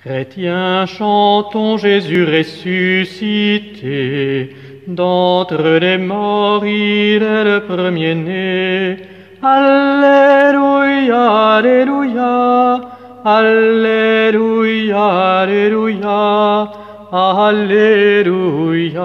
Chrétiens, chantons Jésus ressuscité, d'entre les morts il est le premier-né. Alléluia, Alléluia, Alléluia, Alléluia, Alléluia.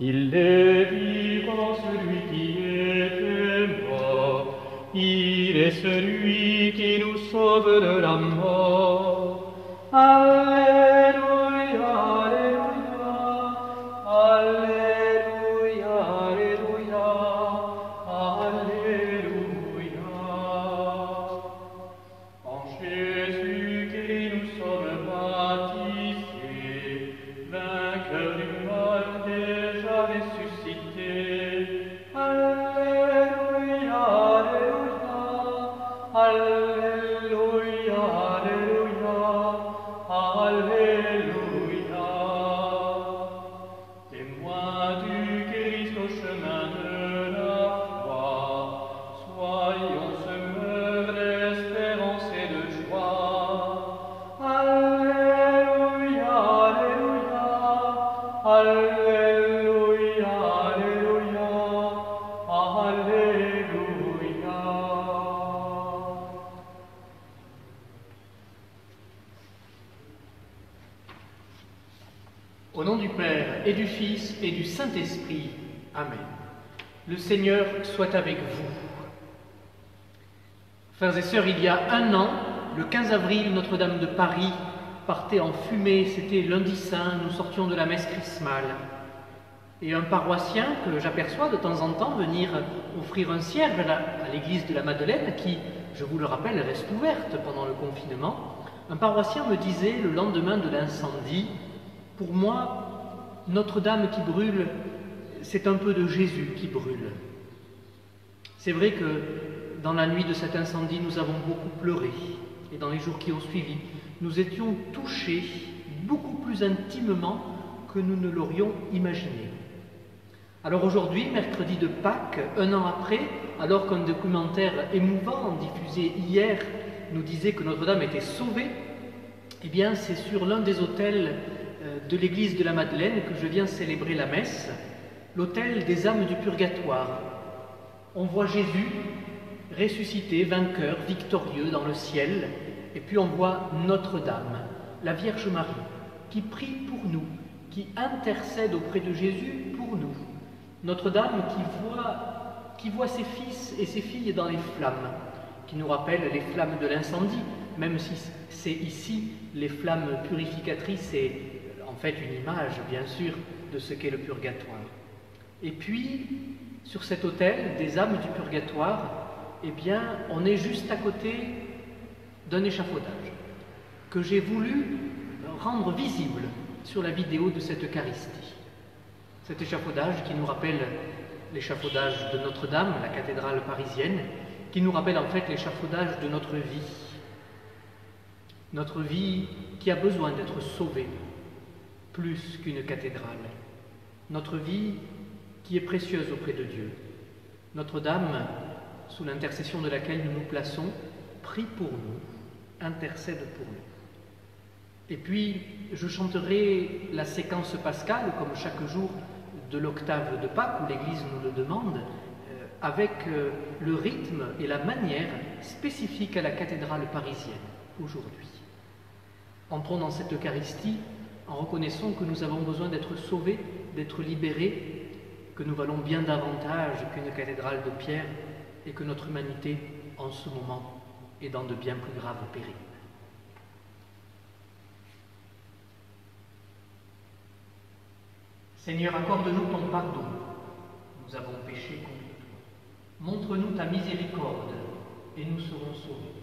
Il est vivant celui qui était mort, il est celui qui nous sauve de la mort. Alléluia, Alléluia, Alléluia, Alléluia, Alléluia. En Jésus-Christ nous sommes baptisés, vainqueurs du mal déjà ressuscité. Alléluia, Alléluia, Alléluia, Alléluia, Alléluia. Témoins du Christ au chemin de la foi, soyons semeurs d'espérance et de joie. Alléluia, Alléluia, Alléluia, Alléluia, Alléluia. Au nom du Père et du Fils et du Saint-Esprit. Amen. Le Seigneur soit avec vous. Frères et sœurs, il y a un an, le 15 avril, Notre-Dame de Paris partait en fumée. C'était lundi saint, nous sortions de la messe chrismale. Et un paroissien que j'aperçois de temps en temps venir offrir un cierge à l'église de la Madeleine, qui, je vous le rappelle, reste ouverte pendant le confinement, un paroissien me disait le lendemain de l'incendie: pour moi, Notre-Dame qui brûle, c'est un peu de Jésus qui brûle. C'est vrai que dans la nuit de cet incendie, nous avons beaucoup pleuré. Et dans les jours qui ont suivi, nous étions touchés beaucoup plus intimement que nous ne l'aurions imaginé. Alors aujourd'hui, mercredi de Pâques, un an après, alors qu'un documentaire émouvant diffusé hier nous disait que Notre-Dame était sauvée, eh bien c'est sur l'un des autels de l'église de la Madeleine que je viens célébrer la messe, l'autel des âmes du purgatoire. On voit Jésus ressuscité, vainqueur, victorieux dans le ciel, et puis on voit Notre-Dame, la Vierge Marie, qui prie pour nous, qui intercède auprès de Jésus pour nous. Notre-Dame qui voit ses fils et ses filles dans les flammes, qui nous rappelle les flammes de l'incendie, même si c'est ici les flammes purificatrices et en fait une image, bien sûr, de ce qu'est le purgatoire. Et puis, sur cet autel des âmes du purgatoire, eh bien, on est juste à côté d'un échafaudage que j'ai voulu rendre visible sur la vidéo de cette Eucharistie. Cet échafaudage qui nous rappelle l'échafaudage de Notre-Dame, la cathédrale parisienne, qui nous rappelle en fait l'échafaudage de notre vie qui a besoin d'être sauvée, plus qu'une cathédrale, notre vie qui est précieuse auprès de Dieu. Notre-Dame, sous l'intercession de laquelle nous nous plaçons, prie pour nous, intercède pour nous. Et puis, je chanterai la séquence pascale, comme chaque jour de l'octave de Pâques, où l'Église nous le demande, avec le rythme et la manière spécifiques à la cathédrale parisienne, aujourd'hui. Entrons dans cette Eucharistie en reconnaissant que nous avons besoin d'être sauvés, d'être libérés, que nous valons bien davantage qu'une cathédrale de pierre et que notre humanité, en ce moment, est dans de bien plus graves périls. Seigneur, accorde-nous ton pardon. Nous avons péché contre toi. Montre-nous ta miséricorde et nous serons sauvés.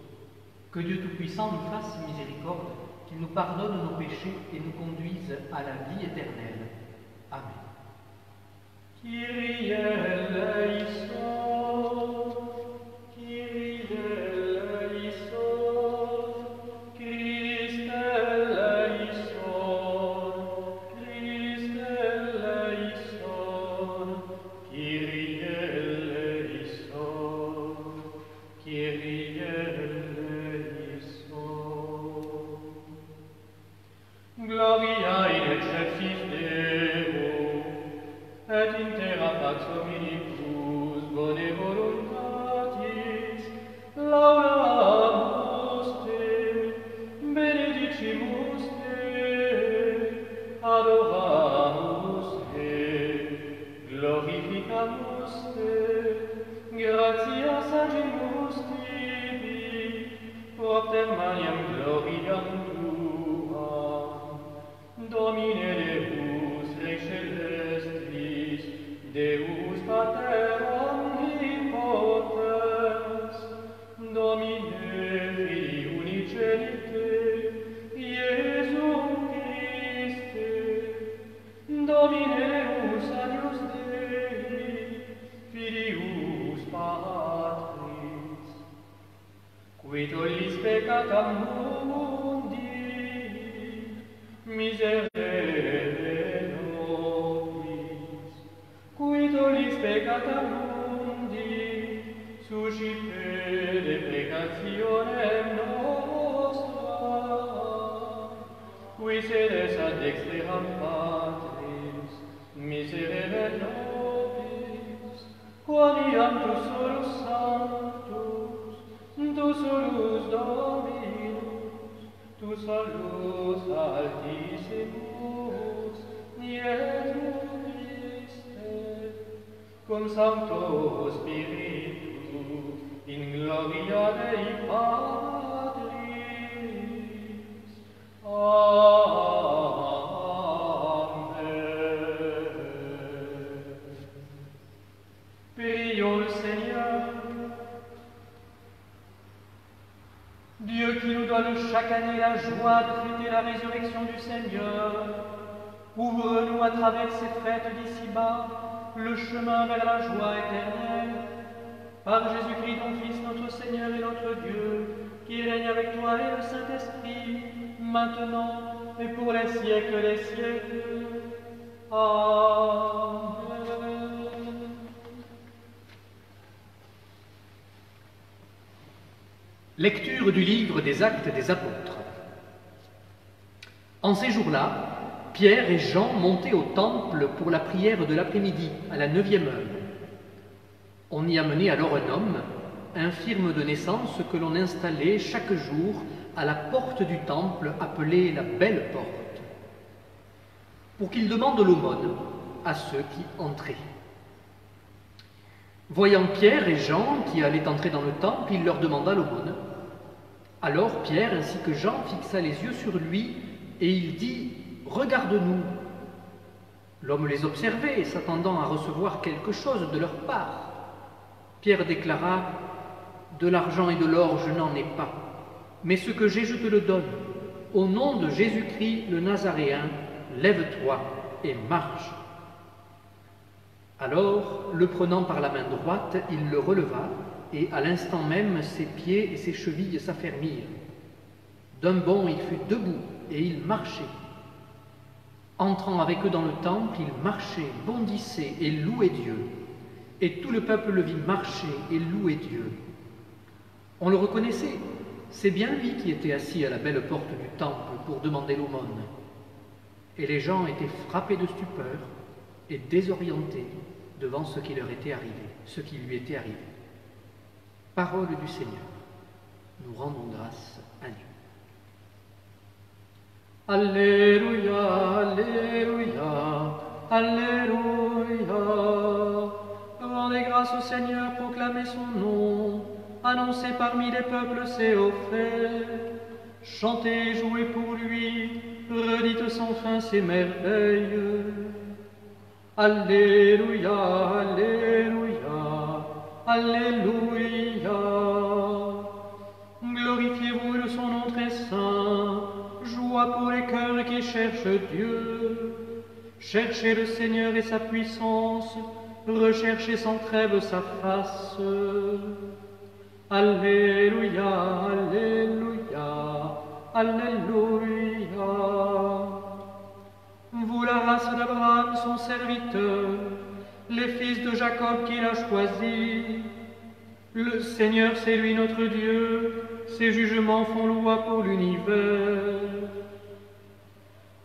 Que Dieu Tout-Puissant nous fasse miséricorde, qu'il nous pardonne nos péchés et nous conduise à la vie éternelle. Amen. Kyrie eleison, Kyrie eleison, Christe eleison, Christe eleison, Kyrie eleison, Kyrie eleison. propter maniam gloriam tuam, Domine Deus Rei Celestis, Deus Pater omnipotens, Domine Filii unicenite, Iesum Christe, Domine Deus Agnus Dei, Filius Patris, qui tollis peccata mundi, miserere nobis, qui tollis peccata mundi, suscipe deprecationem nostra, qui sedes ad dexteram Patris, miserere nobis, quoniam tu solus sanctus, tu solus Dominus, tu salus altissimus, Iesu Christe, cum Sancto Spiritu, in gloria Dei Patris. Amen. Prions le Seigneur. Dieu qui nous donne chaque année la joie de fêter la résurrection du Seigneur, ouvre-nous à travers ces fêtes d'ici-bas le chemin vers la joie éternelle. Par Jésus-Christ, ton Fils, notre Seigneur et notre Dieu, qui règne avec toi et le Saint-Esprit, maintenant et pour les siècles des siècles. Amen. Lecture du livre des Actes des Apôtres. En ces jours-là, Pierre et Jean montaient au temple pour la prière de l'après-midi, à la 9e heure. On y amenait alors un homme, infirme de naissance, que l'on installait chaque jour à la porte du temple, appelée la Belle Porte, pour qu'il demande l'aumône à ceux qui entraient. Voyant Pierre et Jean qui allaient entrer dans le temple, il leur demanda l'aumône. Alors Pierre ainsi que Jean fixa les yeux sur lui et il dit « Regarde-nous ». L'homme les observait, s'attendant à recevoir quelque chose de leur part. Pierre déclara « De l'argent et de l'or je n'en ai pas, mais ce que j'ai je te le donne. Au nom de Jésus-Christ le Nazaréen, lève-toi et marche. » Alors, le prenant par la main droite, il le releva, et à l'instant même, ses pieds et ses chevilles s'affermirent. D'un bond, il fut debout, et il marchait. Entrant avec eux dans le temple, il marchait, bondissait et louait Dieu. Et tout le peuple le vit marcher et louer Dieu. On le reconnaissait, c'est bien lui qui était assis à la belle porte du temple pour demander l'aumône. Et les gens étaient frappés de stupeur et désorientés devant ce qui leur était arrivé, ce qui lui était arrivé. Parole du Seigneur. Nous rendons grâce à Dieu. Alléluia, Alléluia, Alléluia. Rendez grâce au Seigneur, proclamez son nom, annoncez parmi les peuples ses hauts faits. Chantez, jouez pour lui, redites sans fin ses merveilles. Alléluia, Alléluia, Alléluia. Glorifiez-vous de son nom très saint, joie pour les cœurs qui cherchent Dieu. Cherchez le Seigneur et sa puissance, recherchez sans trêve sa face. Alléluia, Alléluia, Alléluia. Vous, la race d'Abraham, son serviteur, les fils de Jacob qu'il a choisis. Le Seigneur, c'est lui notre Dieu, ses jugements font loi pour l'univers.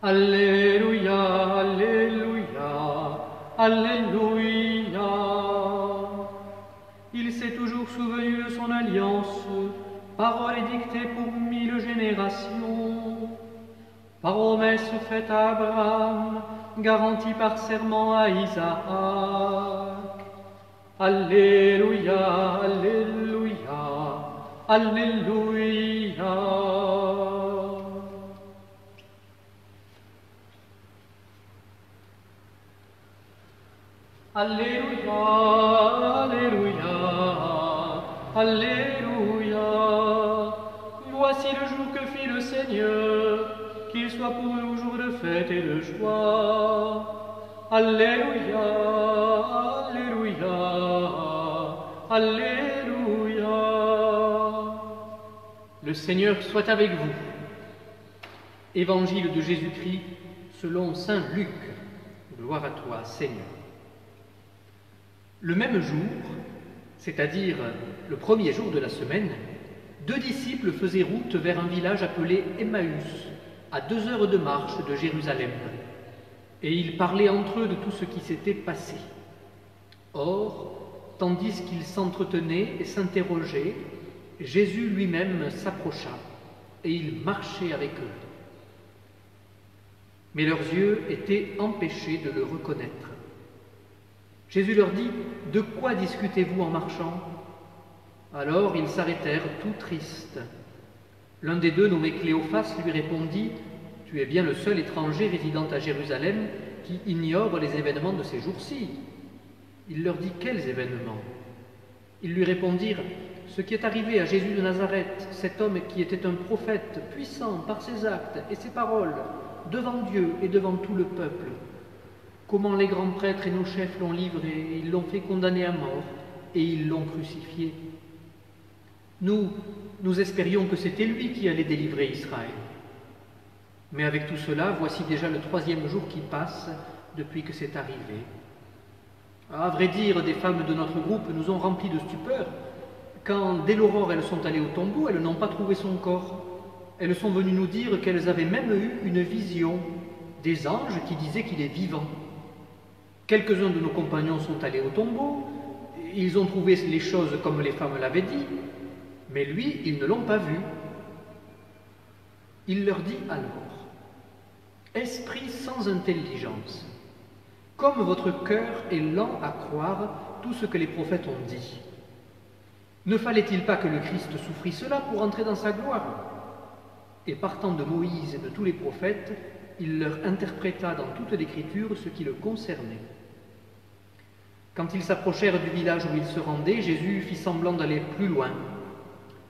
Alléluia, Alléluia, Alléluia. Il s'est toujours souvenu de son alliance, parole édictée pour 1000 générations. Promesse faite à Abraham, garantie par serment à Isaac. Alléluia, Alléluia, Alléluia. Alléluia, Alléluia, Alléluia. Voici le jour que fit le Seigneur, qu'il soit pour nous jour de fête et de joie. Alléluia, Alléluia, Alléluia. Le Seigneur soit avec vous. Évangile de Jésus-Christ selon saint Luc. Gloire à toi, Seigneur. Le même jour, c'est-à-dire le premier jour de la semaine, 2 disciples faisaient route vers un village appelé Emmaüs, à 2 heures de marche de Jérusalem, et ils parlaient entre eux de tout ce qui s'était passé. Or, tandis qu'ils s'entretenaient et s'interrogeaient, Jésus lui-même s'approcha, et il marchait avec eux. Mais leurs yeux étaient empêchés de le reconnaître. Jésus leur dit « De quoi discutez-vous en marchant ?» Alors ils s'arrêtèrent tout tristes. L'un des deux, nommé Cléophas, lui répondit « Tu es bien le seul étranger résidant à Jérusalem qui ignore les événements de ces jours-ci. » Il leur dit « Quels événements ?» Ils lui répondirent « Ce qui est arrivé à Jésus de Nazareth, cet homme qui était un prophète, puissant par ses actes et ses paroles, devant Dieu et devant tout le peuple. Comment les grands prêtres et nos chefs l'ont livré, ils l'ont fait condamner à mort et ils l'ont crucifié. Nous espérions que c'était lui qui allait délivrer Israël. Mais avec tout cela, voici déjà le 3e jour qui passe depuis que c'est arrivé. À vrai dire, des femmes de notre groupe nous ont remplis de stupeur. Quand, dès l'aurore, elles sont allées au tombeau, elles n'ont pas trouvé son corps. Elles sont venues nous dire qu'elles avaient même eu une vision, des anges qui disaient qu'il est vivant. Quelques-uns de nos compagnons sont allés au tombeau, ils ont trouvé les choses comme les femmes l'avaient dit, mais lui, ils ne l'ont pas vu. Il leur dit alors, « Esprit sans intelligence, comme votre cœur est lent à croire tout ce que les prophètes ont dit. Ne fallait-il pas que le Christ souffrit cela pour entrer dans sa gloire ?» Et partant de Moïse et de tous les prophètes, il leur interpréta dans toute l'Écriture ce qui le concernait. Quand ils s'approchèrent du village où ils se rendaient, Jésus fit semblant d'aller plus loin.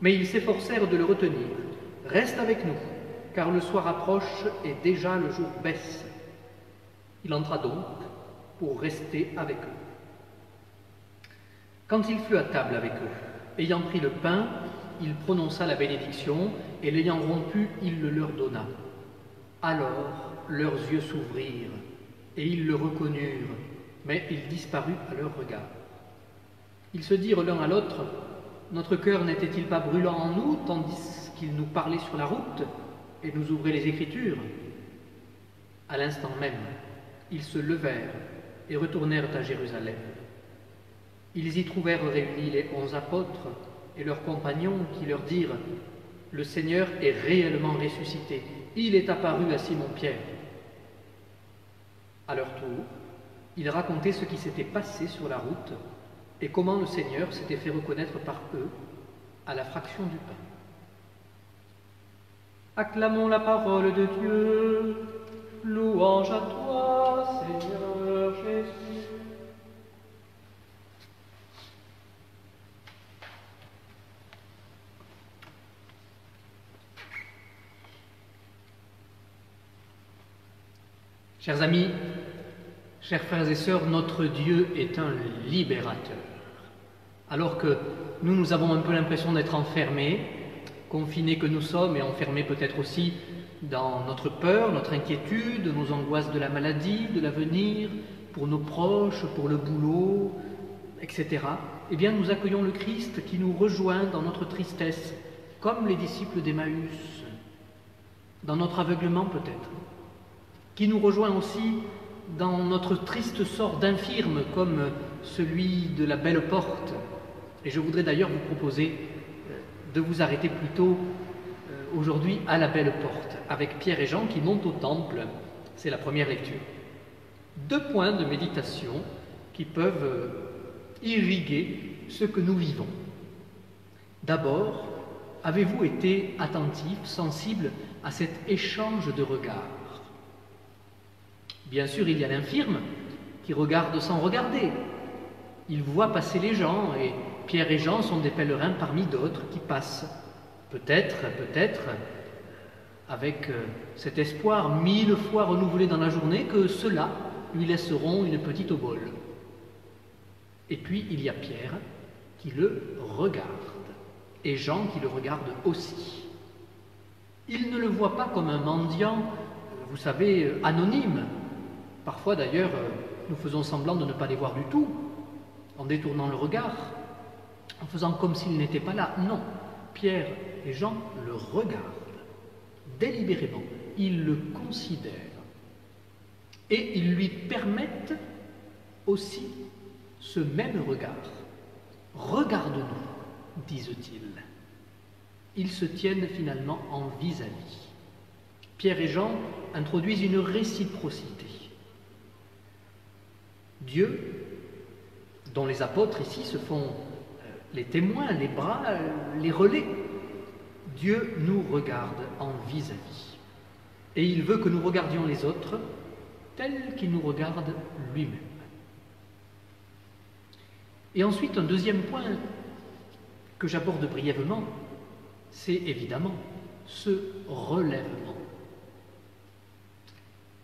Mais ils s'efforcèrent de le retenir. « Reste avec nous, car le soir approche et déjà le jour baisse. » Il entra donc pour rester avec eux. Quand il fut à table avec eux, ayant pris le pain, il prononça la bénédiction, et l'ayant rompu, il le leur donna. Alors leurs yeux s'ouvrirent, et ils le reconnurent, mais il disparut à leur regard. Ils se dirent l'un à l'autre, « Notre cœur n'était-il pas brûlant en nous, tandis qu'il nous parlait sur la route et nous ouvrait les Écritures ?» À l'instant même, ils se levèrent et retournèrent à Jérusalem. Ils y trouvèrent réunis les 11 apôtres et leurs compagnons qui leur dirent « Le Seigneur est réellement ressuscité, il est apparu à Simon-Pierre. » À leur tour, ils racontaient ce qui s'était passé sur la route et comment le Seigneur s'était fait reconnaître par eux à la fraction du pain. Acclamons la parole de Dieu. Louange à toi, Seigneur Jésus. Chers amis, chers frères et sœurs, notre Dieu est un libérateur. Alors que nous avons un peu l'impression d'être enfermés, confinés que nous sommes et enfermés peut-être aussi dans notre peur, notre inquiétude, nos angoisses de la maladie, de l'avenir, pour nos proches, pour le boulot, etc. Eh bien, nous accueillons le Christ qui nous rejoint dans notre tristesse, comme les disciples d'Emmaüs, dans notre aveuglement peut-être, qui nous rejoint aussi dans notre triste sort d'infirme, comme celui de la belle porte. Et je voudrais d'ailleurs vous proposer de vous arrêter plutôt aujourd'hui à la belle porte, avec Pierre et Jean qui montent au temple. C'est la première lecture. 2 points de méditation qui peuvent irriguer ce que nous vivons. D'abord, avez-vous été attentif, sensible à cet échange de regards? Bien sûr, il y a l'infirme qui regarde sans regarder. Il voit passer les gens, et Pierre et Jean sont des pèlerins parmi d'autres qui passent. Peut-être, avec cet espoir 1000 fois renouvelé dans la journée, que ceux-là lui laisseront une petite obole. Et puis, il y a Pierre qui le regarde, et Jean qui le regarde aussi. Il ne le voit pas comme un mendiant, vous savez, anonyme. Parfois, d'ailleurs, nous faisons semblant de ne pas les voir du tout, en détournant le regard, en faisant comme s'il n'était pas là. Non, Pierre et Jean le regardent, délibérément. Ils le considèrent. Et ils lui permettent aussi ce même regard. Regarde-nous, disent-ils. Ils se tiennent finalement en vis-à-vis. Pierre et Jean introduisent une réciprocité. Dieu, dont les apôtres ici se font les témoins, les bras, les relais, Dieu nous regarde en vis-à-vis. Et il veut que nous regardions les autres tels qu'il nous regarde lui-même. Et ensuite, un deuxième point que j'aborde brièvement, c'est évidemment ce relèvement.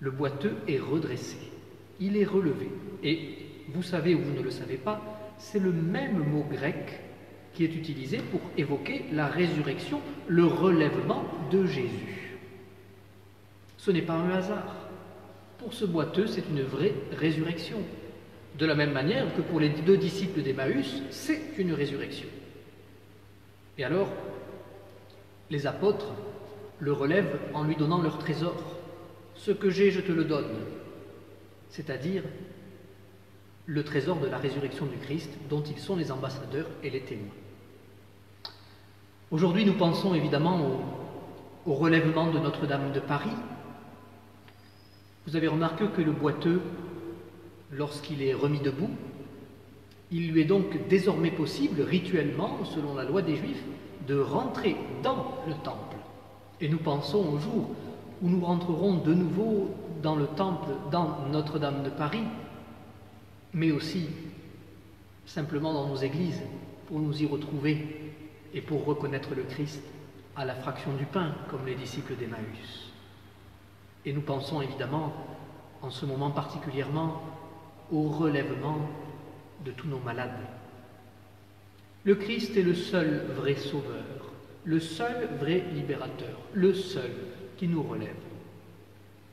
Le boiteux est redressé, il est relevé. Et vous savez ou vous ne le savez pas, c'est le même mot grec qui est utilisé pour évoquer la résurrection, le relèvement de Jésus. Ce n'est pas un hasard. Pour ce boiteux, c'est une vraie résurrection. De la même manière que pour les 2 disciples d'Emmaüs, c'est une résurrection. Et alors, les apôtres le relèvent en lui donnant leur trésor. Ce que j'ai, je te le donne. C'est-à-dire le trésor de la résurrection du Christ, dont ils sont les ambassadeurs et les témoins. Aujourd'hui, nous pensons évidemment au relèvement de Notre-Dame de Paris. Vous avez remarqué que le boiteux, lorsqu'il est remis debout, il lui est donc désormais possible, rituellement, selon la loi des Juifs, de rentrer dans le temple. Et nous pensons au jour où nous rentrerons de nouveau dans le temple, dans Notre-Dame de Paris, mais aussi simplement dans nos églises, pour nous y retrouver et pour reconnaître le Christ à la fraction du pain, comme les disciples d'Emmaüs. Et nous pensons évidemment, en ce moment particulièrement, au relèvement de tous nos malades. Le Christ est le seul vrai sauveur, le seul vrai libérateur, le seul qui nous relève.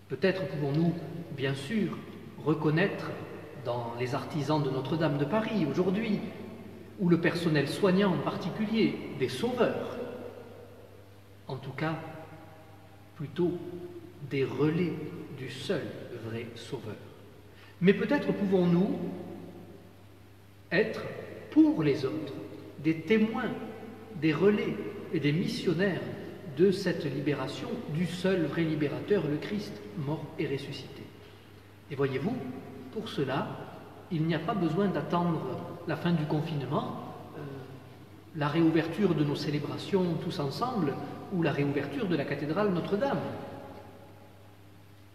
Peut-être pouvons-nous, bien sûr, reconnaître dans les artisans de Notre-Dame de Paris aujourd'hui, ou le personnel soignant en particulier, des sauveurs. En tout cas, plutôt des relais du seul vrai sauveur. Mais peut-être pouvons-nous être, pour les autres, des témoins, des relais et des missionnaires de cette libération du seul vrai libérateur, le Christ, mort et ressuscité. Et voyez-vous, pour cela, il n'y a pas besoin d'attendre la fin du confinement, la réouverture de nos célébrations tous ensemble, ou la réouverture de la cathédrale Notre-Dame.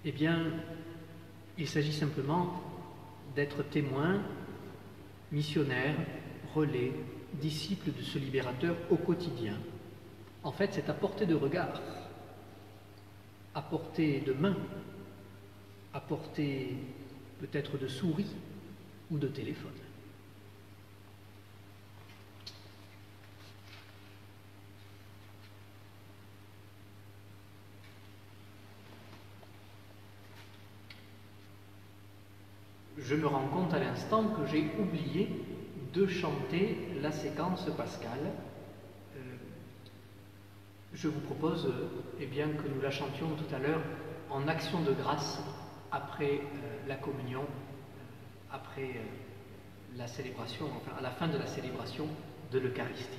Eh bien, il s'agit simplement d'être témoin, missionnaire, relais, disciple de ce libérateur au quotidien. En fait, c'est à portée de regard, à portée de main, à portée peut-être de souris ou de téléphone. Je me rends compte à l'instant que j'ai oublié de chanter la séquence pascale. Je vous propose eh bien, que nous la chantions tout à l'heure en action de grâce après la communion, après la célébration, enfin à la fin de la célébration de l'Eucharistie.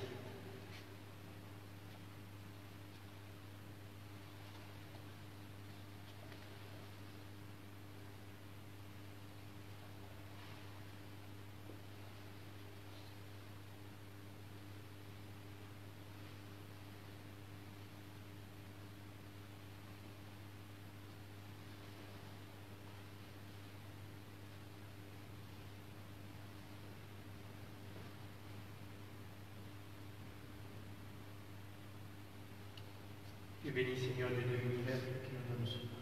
Tu es béni, Seigneur Dieu de l'univers, qui nous donne ce pain.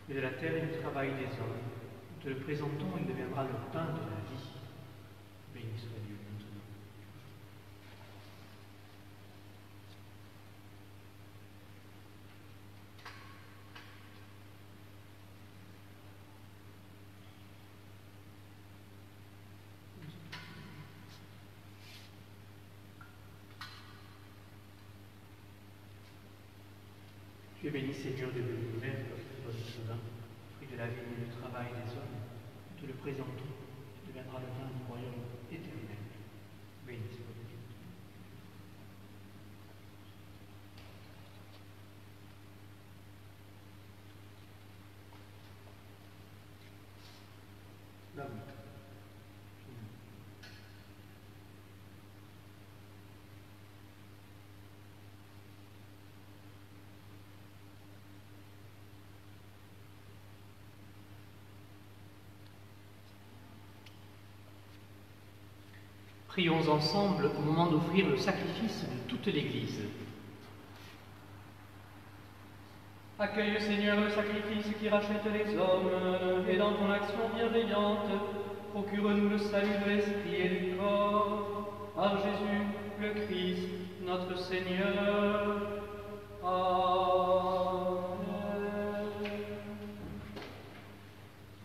Et de la terre et du travail des hommes. Nous te le présentons, il deviendra le pain de la vie. Béni soit Dieu maintenant. Tu es béni, Seigneur Dieu de l'univers, qui donne ce vin, fruit de la vie et du travail des hommes. Nous te le présentons, tu deviendras le vin du royaume éternel. Béni soit Dieu. L'amour. Prions ensemble au moment d'offrir le sacrifice de toute l'Église. Accueille, Seigneur, le sacrifice qui rachète les hommes, et dans ton action bienveillante, procure-nous le salut de l'esprit et du corps, par Jésus le Christ, notre Seigneur. Amen.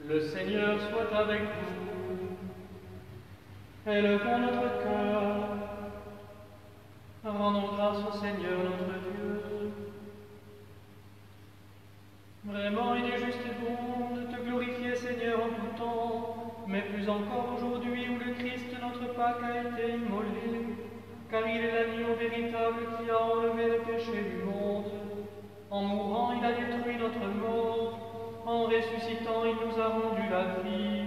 Le Seigneur soit avec vous. Élevons notre cœur. Rendons grâce au Seigneur notre Dieu. Vraiment, il est juste et bon de te glorifier, Seigneur, en tout temps, mais plus encore aujourd'hui où le Christ, notre Pâque, a été immolé, car il est l'agneau véritable qui a enlevé le péché du monde. En mourant, il a détruit notre mort. En ressuscitant, il nous a rendu la vie.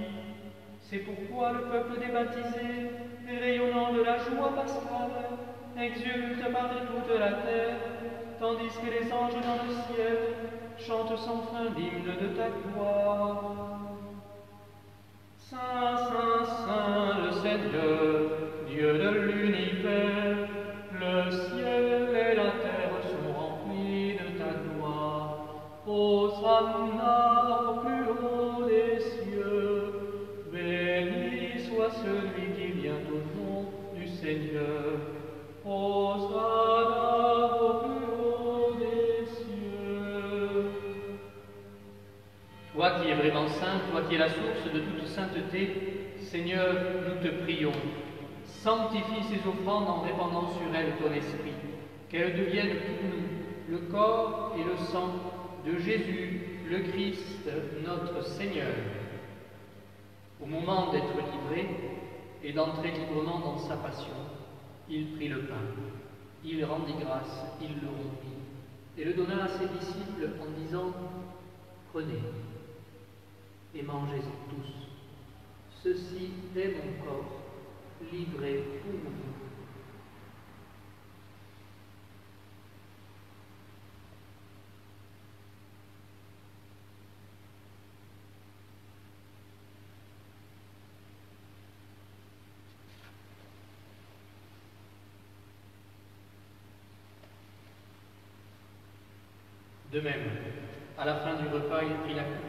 C'est pourquoi le peuple des baptisés, rayonnant de la joie pascale, exulte par toute la terre, tandis que les anges dans le ciel chantent sans fin l'hymne de ta gloire. Saint, Saint, Saint, le Seigneur, Dieu de l'univers, le ciel et la terre sont remplis de ta gloire. Hosanna au plus haut des cieux, béni soit celui qui vient au nom du Seigneur. Hosanna au plus haut des cieux. Toi qui es vraiment saint, toi qui es la source de toute sainteté, Seigneur, nous te prions. Sanctifie ces offrandes en répandant sur elles ton esprit, qu'elles deviennent pour nous le corps et le sang de Jésus, le Christ, notre Seigneur. Au moment d'être livré et d'entrer librement dans sa passion, il prit le pain, il rendit grâce, il le rompit et le donna à ses disciples en disant « Prenez et mangez-en tous. Ceci est mon corps, livré pour vous. » De même, à la fin du repas, il prit la coupe.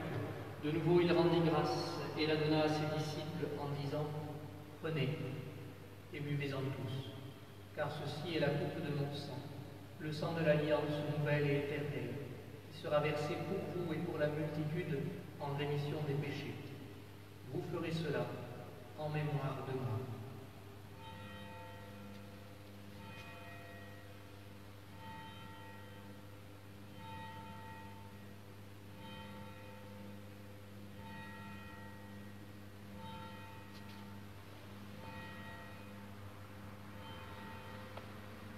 De nouveau, il rendit grâce et la donna à ses disciples en disant « Prenez et buvez-en tous, car ceci est la coupe de mon sang, le sang de l'alliance nouvelle et éternelle, qui sera versé pour vous et pour la multitude en rémission des péchés. Vous ferez cela en mémoire de moi. »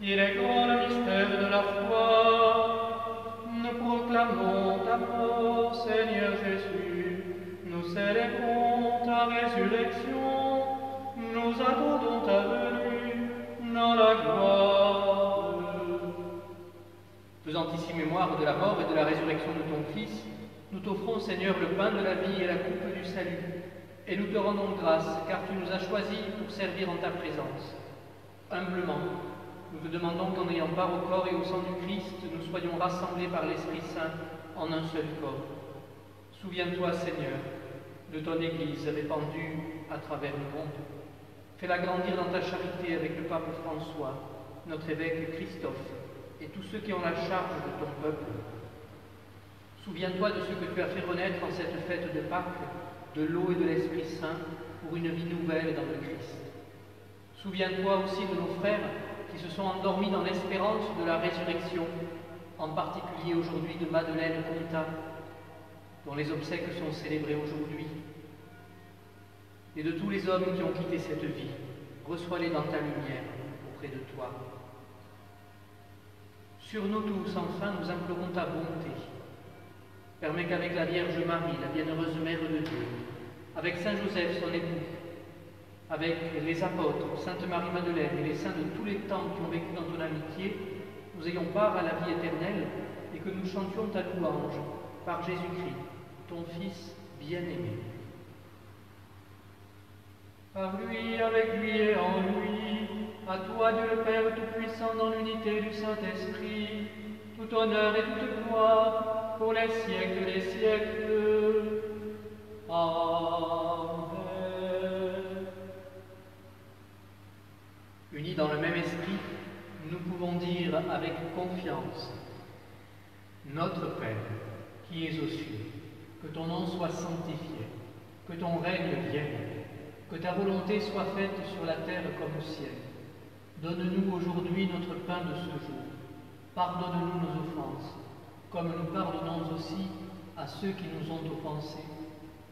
Il est grand le mystère de la foi. Nous proclamons ta mort, Seigneur Jésus. Nous célébrons ta résurrection. Nous attendons ta venue dans la gloire. Faisant ici mémoire de la mort et de la résurrection de ton Fils, nous t'offrons, Seigneur, le pain de la vie et la coupe du salut. Et nous te rendons grâce, car tu nous as choisis pour servir en ta présence. Humblement, nous te demandons qu'en ayant part au corps et au sang du Christ, nous soyons rassemblés par l'Esprit Saint en un seul corps. Souviens-toi, Seigneur, de ton Église répandue à travers le monde. Fais-la grandir dans ta charité avec le pape François, notre évêque Christophe et tous ceux qui ont la charge de ton peuple. Souviens-toi de ce que tu as fait renaître en cette fête de Pâques, de l'eau et de l'Esprit Saint, pour une vie nouvelle dans le Christ. Souviens-toi aussi de nos frères qui se sont endormis dans l'espérance de la résurrection, en particulier aujourd'hui de Madeleine Contat, dont les obsèques sont célébrées aujourd'hui, et de tous les hommes qui ont quitté cette vie. Reçois-les dans ta lumière auprès de toi. Sur nous tous, enfin, nous implorons ta bonté. Permets qu'avec la Vierge Marie, la bienheureuse Mère de Dieu, avec Saint Joseph, son époux, avec les apôtres, Sainte Marie-Madeleine et les saints de tous les temps qui ont vécu dans ton amitié, nous ayons part à la vie éternelle et que nous chantions ta louange par Jésus-Christ, ton Fils bien-aimé. Par lui, avec lui et en lui, à toi Dieu le Père Tout-Puissant dans l'unité du Saint-Esprit, tout honneur et toute gloire pour les siècles des siècles. Amen. Unis dans le même esprit, nous pouvons dire avec confiance: Notre Père, qui es aux cieux, que ton nom soit sanctifié, que ton règne vienne, que ta volonté soit faite sur la terre comme au ciel. Donne-nous aujourd'hui notre pain de ce jour. Pardonne-nous nos offenses, comme nous pardonnons aussi à ceux qui nous ont offensés.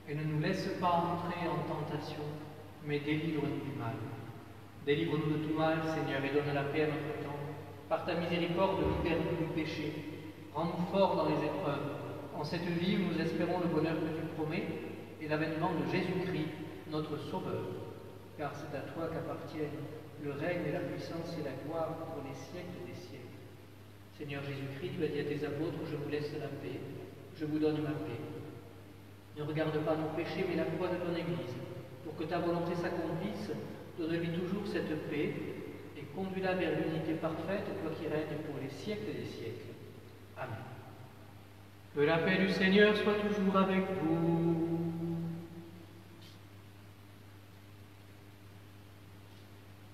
Et ne nous laisse pas entrer en tentation, mais délivre-nous du mal. Délivre-nous de tout mal, Seigneur, et donne la paix à notre temps. Par ta miséricorde, libère-nous du péché. Rends-nous forts dans les épreuves. En cette vie où nous espérons le bonheur que tu promets et l'avènement de Jésus-Christ, notre Sauveur. Car c'est à toi qu'appartiennent le règne et la puissance et la gloire pour les siècles des siècles. Seigneur Jésus-Christ, tu as dit à tes apôtres: je vous laisse la paix, je vous donne ma paix. Ne regarde pas nos péchés, mais la foi de ton Église. Pour que ta volonté s'accomplisse, donne-lui toujours cette paix et conduis-la vers l'unité parfaite, toi qui règnes pour les siècles des siècles. Amen. Que la paix du Seigneur soit toujours avec vous.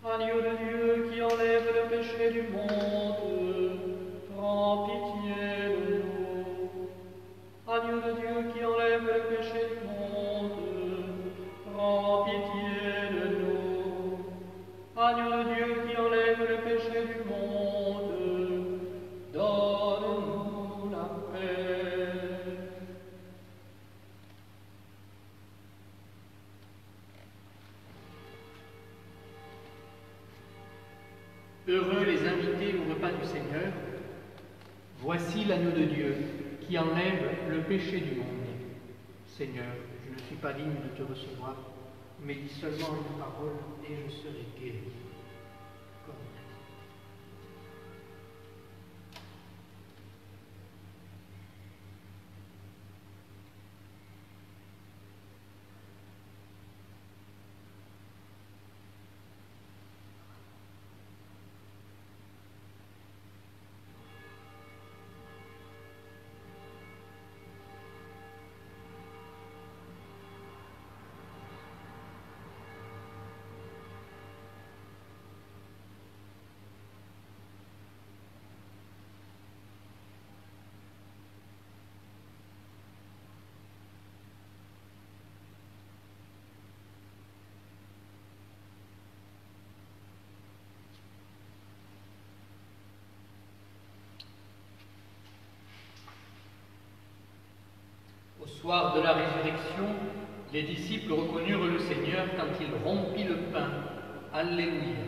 Agneau de Dieu qui enlève le péché du monde, prends pitié de nous. Agneau de Dieu qui enlève le péché du monde, prends pitié de nous. Agneau de Dieu qui enlève le péché du monde, donne-nous la paix. Heureux les invités au repas du Seigneur. Voici l'agneau de Dieu qui enlève le péché du monde. Seigneur, je ne suis pas digne de te recevoir, mais dis seulement une parole et je serai guéri. Au soir de la résurrection, les disciples reconnurent le Seigneur quand il rompit le pain. Alléluia.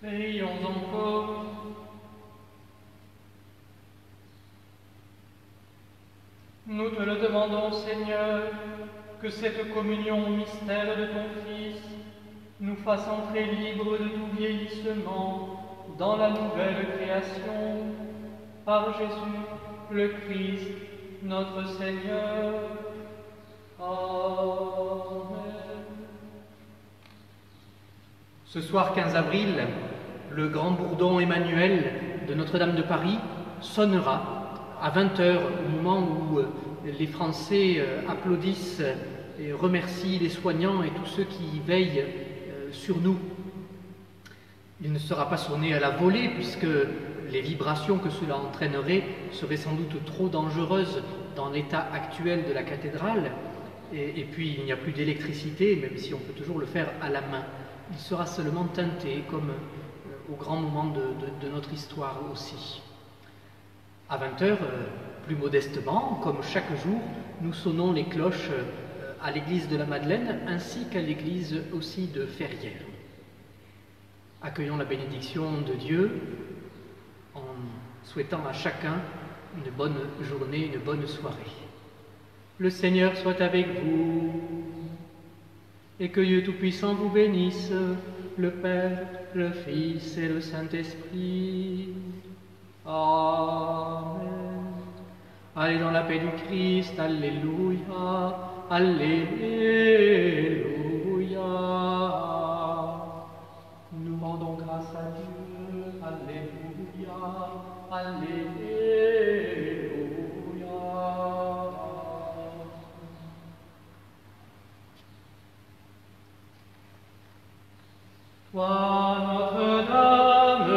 Prions encore. Nous te le demandons, Seigneur, que cette communion au mystère de ton Fils nous fasse entrer libres de tout vieillissement dans la nouvelle création, par Jésus le Christ, notre Seigneur. Amen. Ce soir 15 avril, le grand bourdon Emmanuel de Notre-Dame de Paris sonnera à 20h, au moment où les Français applaudissent et remercient les soignants et tous ceux qui veillent sur nous. Il ne sera pas sonné à la volée, puisque les vibrations que cela entraînerait seraient sans doute trop dangereuses dans l'état actuel de la cathédrale. Et puis, il n'y a plus d'électricité, même si on peut toujours le faire à la main. Il sera seulement teinté, comme au grand moment de notre histoire aussi. À 20h, plus modestement, comme chaque jour, nous sonnons les cloches à l'église de la Madeleine, ainsi qu'à l'église aussi de Ferrières. Accueillons la bénédiction de Dieu en souhaitant à chacun une bonne journée, une bonne soirée. Le Seigneur soit avec vous, et que Dieu Tout-Puissant vous bénisse, le Père, le Fils et le Saint-Esprit. Amen. Allez dans la paix du Christ, Alléluia, Alléluia. Nous rendons grâce à Dieu, Alléluia, Alléluia. Toi, Notre-Dame,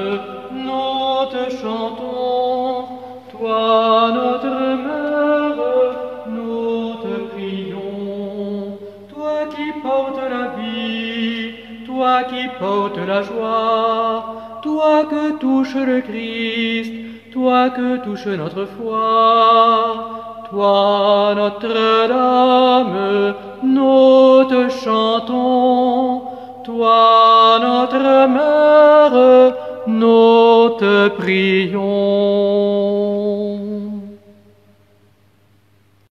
nous te chantons, toi, notre Mère, nous te prions, toi qui portes la vie, toi qui portes la joie, toi que touche le Christ, toi que touche notre foi, toi, Notre-Dame, nous te chantons, toi, notre Mère, nous te prions.